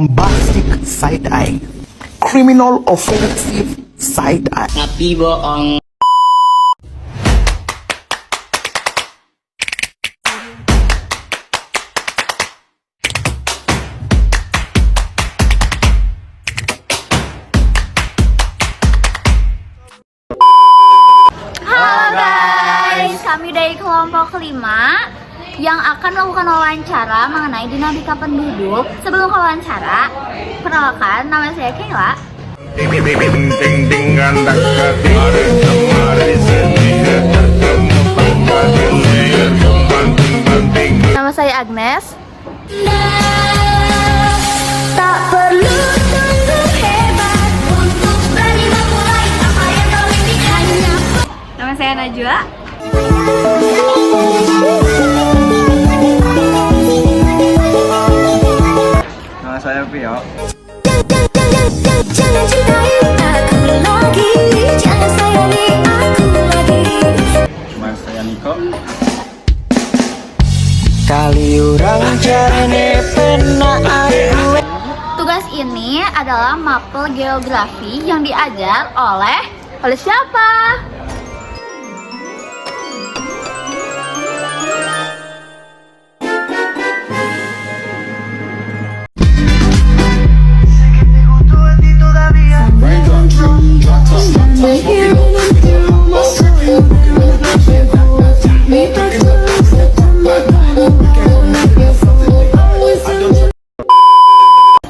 bombastic side eye, criminal offensive side eye. Tapi bohong. Halo guys, kami dari kelompok kelima yang akan melakukan wawancara mengenai dinamika penduduk. Sebelum wawancara, perkenalkan, nama saya Kayla. Nama saya Agnes. Tak perlu tunggu hebat untuk berani memulai apa yang kau impikan. Nama saya Najwa. Nama saya Pio. Jangan cintai aku lagi, jangan sayangi aku lagi. Nama saya Niko. Kali orang carane pena aku. Tugas ini adalah mapel geografi yang diajar oleh siapa?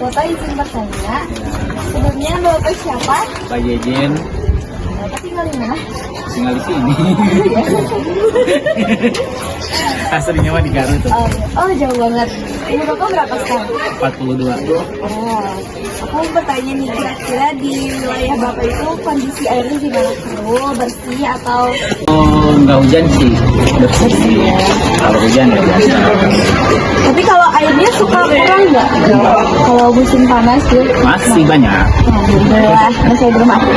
Bapak izin bertanya, sebelumnya Bapak siapa? Pak Yejen. Bapak tinggal di mana? Tinggal di sini. Aslinya mah di Garut tuh. Oh, jauh banget. Umur Bapak berapa sekarang? 42. Oh, aku mau bertanya nih, kira-kira di wilayah Bapak itu kondisi airnya gimana? Bersih atau? Oh, nggak hujan sih. Bersih. Kalau hujan ya biasa. Tapi kalau airnya suka kurang nggak? Kalau musim panas tuh? Masih banyak. Alhamdulillah, masih belum ada.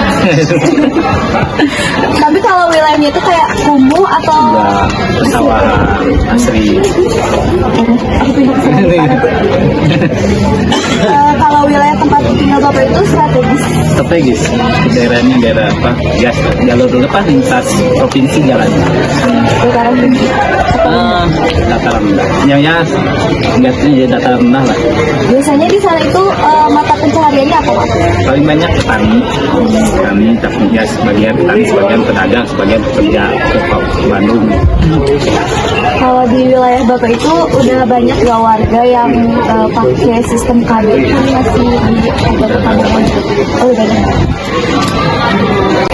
Tapi kalau wilayahnya itu kayak kumuh atau? Enggak, persawahan asri. Aku pindah ke sana. Kalau wilayah tempat tinggal Bapak itu strategis. Strategis. Daerahnya daerah apa? Ya, jalur depan lintas provinsi jalan. Sekarang ini. Dataran rendah. Ya, biasanya jadi dataran rendah lah. Biasanya di sana itu mata pencahariannya apa Pak? Paling banyak petani, tapi ya sebagian petani, sebagian pedagang, sebagian pekerja ke Bandung. Kalau di wilayah Bapak itu udah banyak gak warga yang pakai sistem kabel kan masih di kabel. Oh udah.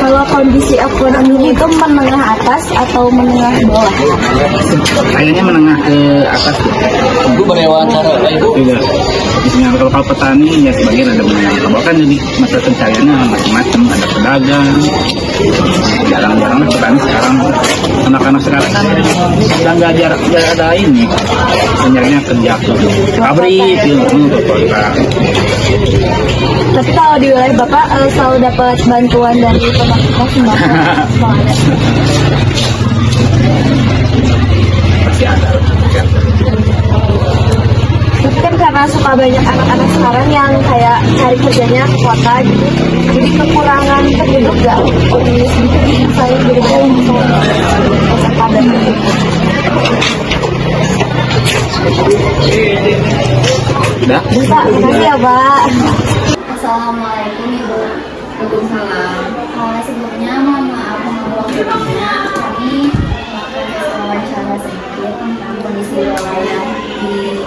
Kalau kondisi ekonominya itu menengah atas atau menengah bawah? Kayaknya menengah ke atas. Itu berwawancara itu juga. Misalnya kalau petani ya sebagian ada menengah ke bawah kan, jadi mata pencariannya macam-macam, ada pedagang. Jarang-jarang petani sekarang, anak-anak sekarang kan udah nggak jarang ada ini, penyarinya kerja pabrik, Tapi kalau di wilayah Bapak selalu dapat bantuan dari pemerintah sembako. pasti ada. Tapi kan karena suka banyak anak-anak sekarang yang kayak cari kerjanya ke kota gitu, jadi kekurangan penduduk gak? Sedikit saya jadi bisa padat. Udah? Pak, makasih ya Pak. Assalamualaikum Ibu. Waalaikumsalam. Sebelumnya mohon maaf mengganggu waktunya. Kami melakukan wawancara sedikit tentang kondisi wilayah di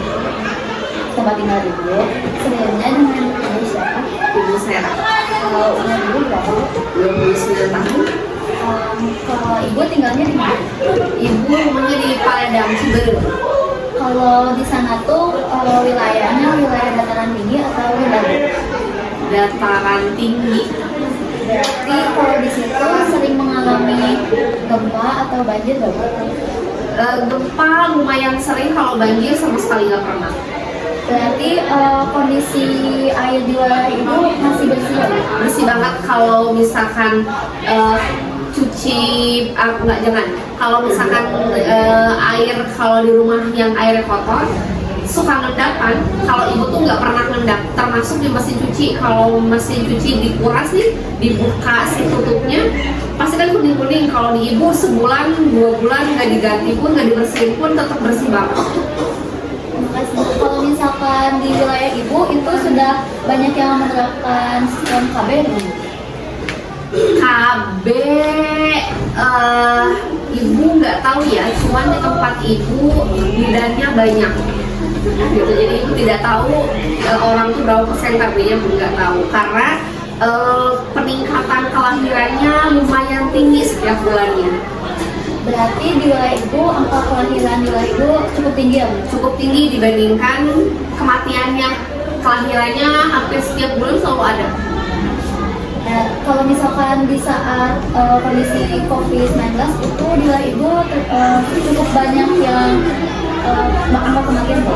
tempat tinggal Ibu. Sebelumnya dengan Ibu siapa? Ibu Sera. Kalau umur Ibu berapa? 29 tahun. Kalau Ibu tinggalnya di mana? Ibu rumahnya di Padang, Ciberem. Kalau di sana tuh wilayahnya wilayah dataran tinggi atau rendah? Dataran tinggi. Berarti kalau di situ sering mengalami gempa atau banjir nggak? Gempa lumayan sering, kalau banjir sama sekali nggak pernah. Berarti kondisi air di wilayah itu masih bersih ya? Bersih banget. Kalau misalkan cuci nggak, jangan, kalau misalkan air, kalau di rumah yang airnya kotor suka ngendap kan. Kalau ibu tuh nggak pernah ngendap, termasuk di mesin cuci. Kalau mesin cuci dikuras nih, dibuka si tutupnya, pasti kan kuning-kuning. Kalau di ibu sebulan, 2 bulan nggak diganti pun, nggak dibersihin pun tetap bersih banget. Kalau misalkan di wilayah ibu itu sudah banyak yang menerapkan sistem KB belum? KB ibu nggak tahu ya, cuman di tempat ibu bidannya banyak gitu, jadi ibu tidak tahu orang tuh berapa persen KB-nya, nggak tahu karena peningkatan kelahirannya lumayan tinggi setiap bulannya. Berarti di wilayah ibu angka kelahiran di wilayah ibu cukup tinggi ya Bu? Cukup tinggi dibandingkan kematiannya. Kelahirannya hampir setiap bulan selalu ada. Nah, kalau misalkan di saat kondisi COVID-19 itu di wilayah ibu cukup banyak yang angka kematian Bu?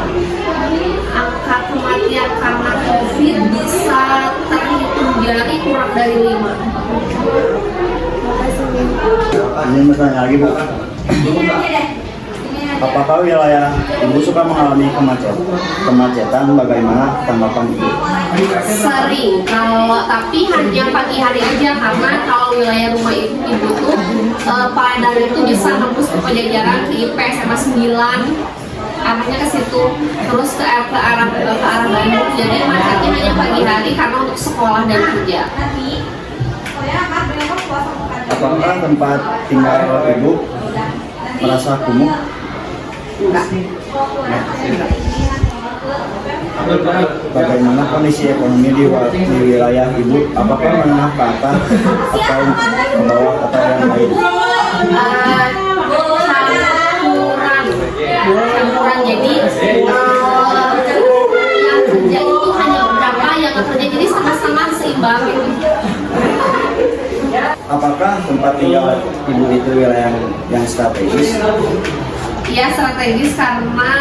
Angka kematian karena COVID bisa terhitung jari kurang dari 5. Ini bertanya lagi Bu, apakah wilayah Ibu suka mengalami kemacetan? Bagaimana tanggapan Ibu? Sering, tapi hanya pagi hari aja karena kalau wilayah rumah ibu tuh pada itu bisa nembus ke Pajajaran, ke IP, SMA 9, arahnya ke situ, terus ke arah Bandung. Jadi macetnya hanya pagi hari karena untuk sekolah dan kerja. Apakah tempat tinggal Ibu merasa kumuh? Enggak. Bagaimana kondisi ekonomi di wilayah Ibu? Apakah menengah ke atas atau ke bawah atau yang lain? Campuran, jadi yang kerja itu hanya beberapa yang nggak kerja, jadi sama-sama seimbang gitu. Apakah tempat tinggal Ibu itu wilayah yang strategis? Ya strategis karena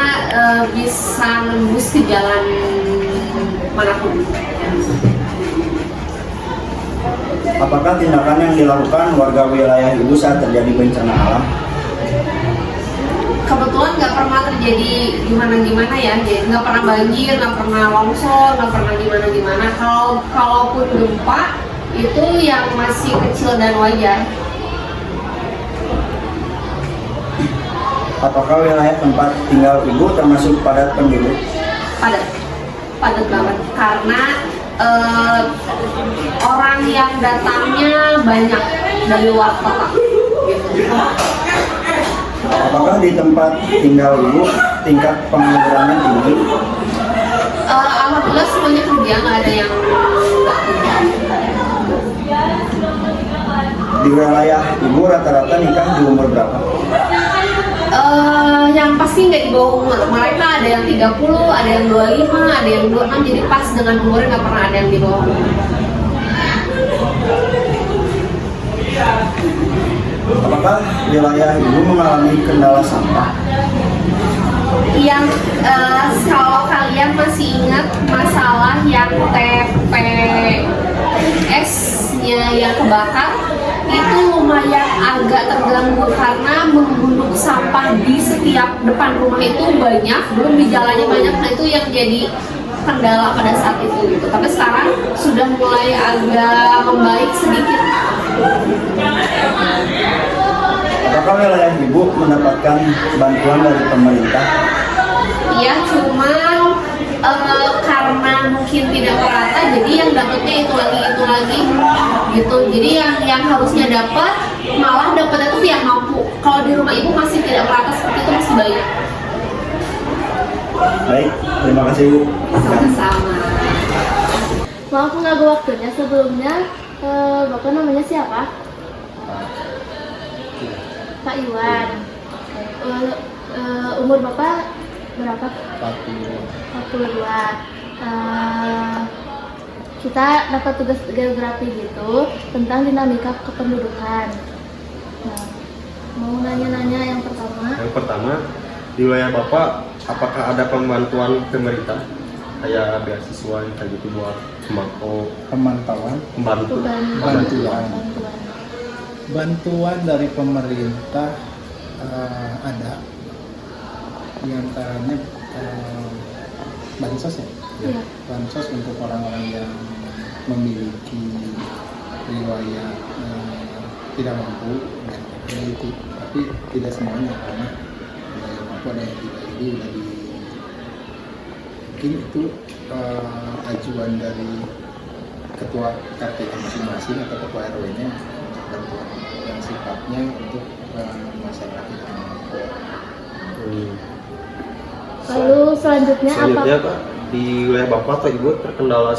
bisa nembus ke jalan manapun. Apakah tindakan yang dilakukan warga wilayah Ibu saat terjadi bencana alam? Kebetulan nggak pernah terjadi gimana-gimana ya, jadi nggak pernah banjir, nggak pernah longsor, nggak pernah gimana-gimana. Kalaupun gempa itu yang masih kecil dan wajar. Apakah wilayah tempat tinggal Ibu termasuk padat penduduk? Padat banget karena orang yang datangnya banyak dari luar kota gitu. Apakah di tempat tinggal Ibu tingkat penganggurannya tinggi? Alhamdulillah semuanya kerja, nggak ada yang nggak kerja. Di wilayah Ibu rata-rata nikah di umur berapa? Yang pasti nggak di bawah umur. Mereka ada yang 30, ada yang 25, ada yang 26, jadi pas dengan umurnya, nggak pernah ada yang di bawah umur. Apakah wilayah Ibu mengalami kendala sampah? Yang kalau kalian masih ingat masalah yang TPS-nya yang kebakar, itu lumayan agak terganggu karena menggunung sampah di setiap depan rumah itu banyak, belum di jalannya banyak. Nah itu yang jadi kendala pada saat itu gitu. Tapi sekarang sudah mulai agak membaik sedikit. Apakah wilayah Ibu mendapatkan bantuan dari pemerintah? Iya, cuman karena mungkin tidak merata, jadi yang dapatnya itu lagi gitu. Jadi yang harusnya dapat malah dapatnya tuh yang mampu. Kalau di rumah ibu masih tidak merata seperti itu, masih banyak. Baik, terima kasih Bu. Sama-sama. Maaf mengganggu waktunya. Sebelumnya, Bapak namanya siapa? Pak Iwan. Umur Bapak berapa? 42. Kita dapat tugas geografi gitu tentang dinamika kependudukan. Nah, mau nanya-nanya yang pertama. Yang pertama, di wilayah Bapak, apakah ada pembantuan pemerintah kayak beasiswa kayak gitu buat sembako, Pemantauan bantuan dari pemerintah ada, di antaranya bansos ya? Iya. Bansos untuk orang-orang yang memiliki riwayat tidak mampu dan itu, tapi tidak semuanya karena ada yang mampu ada yang tidak. Jadi udah di mungkin itu ajuan dari ketua RT masing-masing atau ketua RW-nya bantuan yang sifatnya untuk masyarakat yang mampu. Lalu selanjutnya apa? Pak, di wilayah Bapak atau Ibu terkendala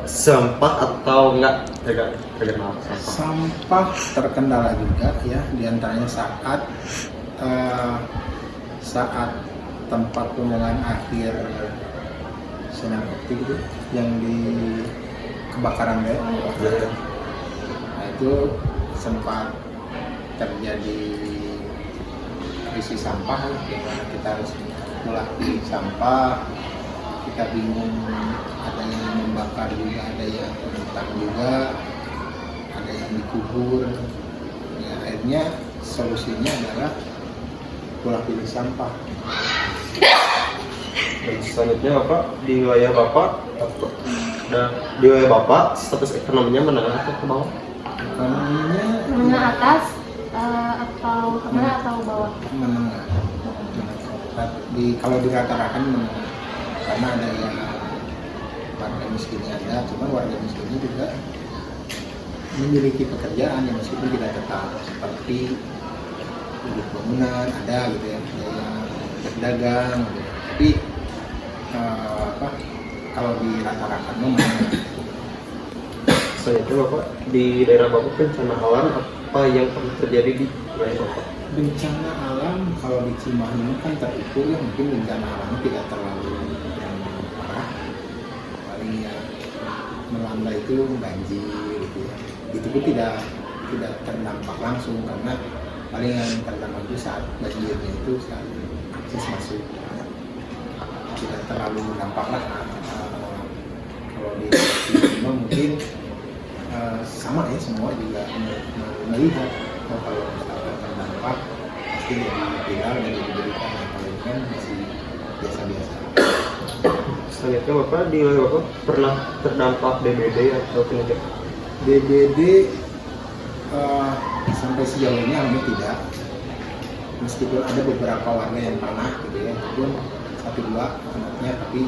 sampah atau enggak? Terkendala sampah. Sampah terkendala juga ya, diantaranya saat tempat pembuangan akhir Sinar Bakti gitu yang di kebakaran ya. Nah itu sempat terjadi krisis sampah di mana kita harus pulang di sampah, kita bingung, ada yang membakar juga, ada yang mentah juga, ada yang dikubur. Ya, akhirnya solusinya adalah pulang pilih sampah. Dan selanjutnya Bapak, di wilayah Bapak di wilayah Bapak status ekonominya menengah atau ke bawah? Ekonominya Menengah atas atau kemana atau bawah? menengah. Kalau dirata-ratakan menengah, karena ada yang warga miskinnya ada, cuma warga miskinnya juga memiliki pekerjaan yang meskipun tidak tetap, seperti di bangunan ada gitu ya, ada yang berdagang gitu. Tapi kalau dirata-ratakan menengah. Selanjutnya Bapak, di daerah Bapak bencana alam apa yang pernah terjadi di wilayah Bapak? Bencana alam kalau di Cimahi ini kan terukur ya, mungkin bencana alamnya tidak terlalu yang parah, paling ya melanda itu banjir gitu ya, itu pun tidak terdampak langsung karena paling yang terdampak itu saat banjirnya itu saat akses masuk, tidak terlalu dampak lah. Kalau di Cimahi mungkin sama ya, semua juga melihat kalau misalkan terdampak pasti jadi viral dan jadi berita, yang paling kan masih biasa-biasa. Selanjutnya Bapak, di wilayah Bapak pernah terdampak DBD atau penyakit? DBD sampai sejauh ini alhamdulillah tidak, meskipun ada beberapa warga yang pernah gitu ya, walaupun 1-2 anaknya tapi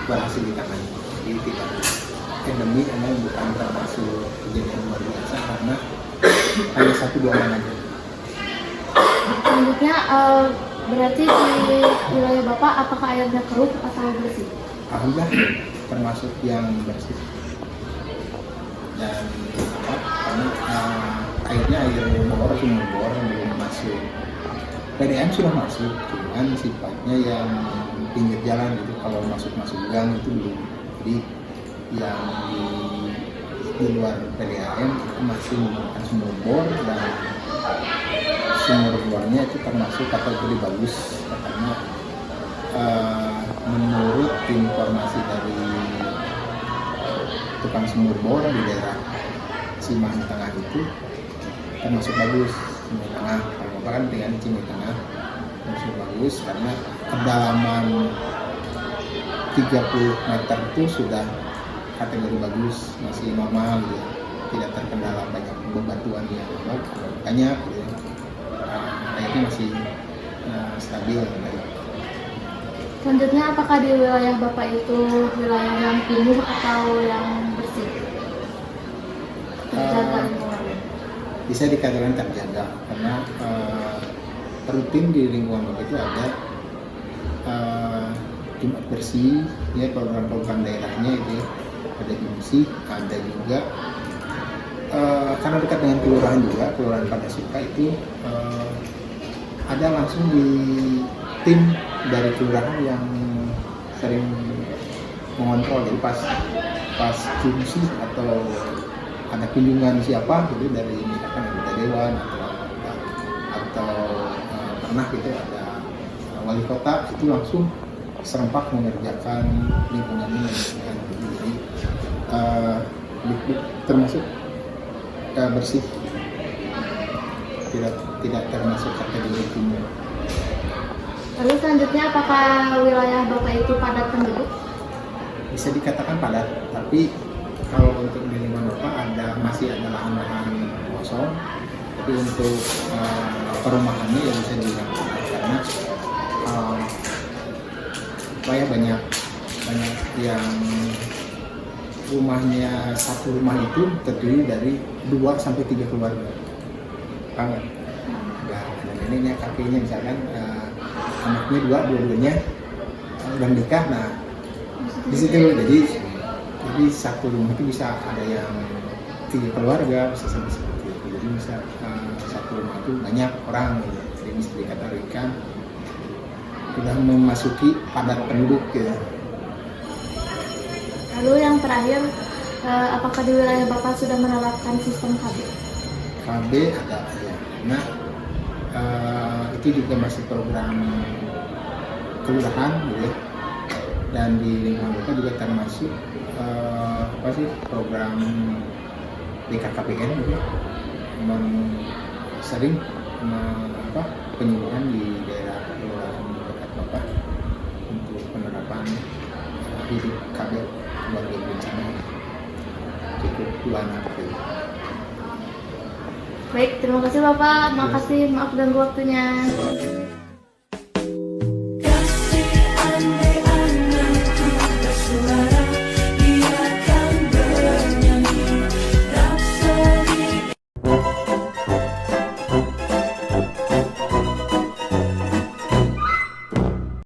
berhasil ditangani. Jadi tidak endemi, karena bukan termasuk kejadian luar biasa karena hanya 1-2 orang aja. Selanjutnya berarti di wilayah Bapak apakah airnya keruh atau bersih? Alhamdulillah termasuk yang bersih dan karena airnya air bor, sumur bor belum masuk. PDAM sudah masuk, cuman sifatnya yang pinggir jalan gitu, kalau masuk gang itu belum. Jadi yang di luar PDAM itu masih menggunakan sumur bor, dan sumur bornya itu termasuk kategori bagus karena menurut informasi dari tukang sumur bor di daerah Cimahi Tengah itu termasuk bagus. Cimahi Tengah, kalau Bapak kan dengan Cimahi Tengah termasuk bagus karena kedalaman 30 meter itu sudah kategori bagus, masih normal gitu, tidak terkendala banyak bebatuan yang banyak gitu. Airnya masih stabil gitu. Selanjutnya apakah di wilayah Bapak itu wilayah yang kumuh atau yang bersih? Terjaga lingkungannya? Bisa dikatakan terjaga karena rutin di lingkungan Bapak itu ada Jumat bersih ya, program-program daerahnya itu ya, ada bersih, ada juga karena dekat dengan kelurahan juga, kelurahan Padasuka itu ada langsung di tim dari kelurahan yang sering mengontrol. Jadi pas fungsi atau ada kunjungan siapa gitu dari misalkan anggota dewan atau pernah gitu ada wali kota, itu langsung serempak mengerjakan lingkungan ini. Jadi termasuk bersih, tidak termasuk kategori kumuh. Lalu selanjutnya, apakah wilayah Bapak itu padat penduduk? Bisa dikatakan padat, tapi kalau untuk di lingkungan Bapak masih ada lahan-lahan kosong, tapi untuk perumahannya ya bisa dibilang padat karena banyak yang rumahnya, satu rumah itu terdiri dari 2 sampai 3 keluarga. Paham? Nah, neneknya, kakeknya misalkan anaknya dua-duanya udah nikah. Nah, di situ jadi satu rumah itu bisa ada yang 3 keluarga, bisa sampai seperti itu. Jadi bisa satu rumah itu banyak orang gitu. Jadi bisa dikategorikan sudah memasuki padat penduduk gitu. Lalu yang terakhir, apakah di wilayah Bapak sudah menerapkan sistem KB? KB ada ya, karena itu juga masih program kelurahan gitu ya. Dan di lingkungan Bapak juga termasuk program BKKBN gitu ya. Sering penyuluhan di daerah kelurahan dekat Bapak untuk penerapan hidup KB keluarga berencana cukup bulanan. Baik, terima kasih Bapak. Makasih, maaf ganggu waktunya.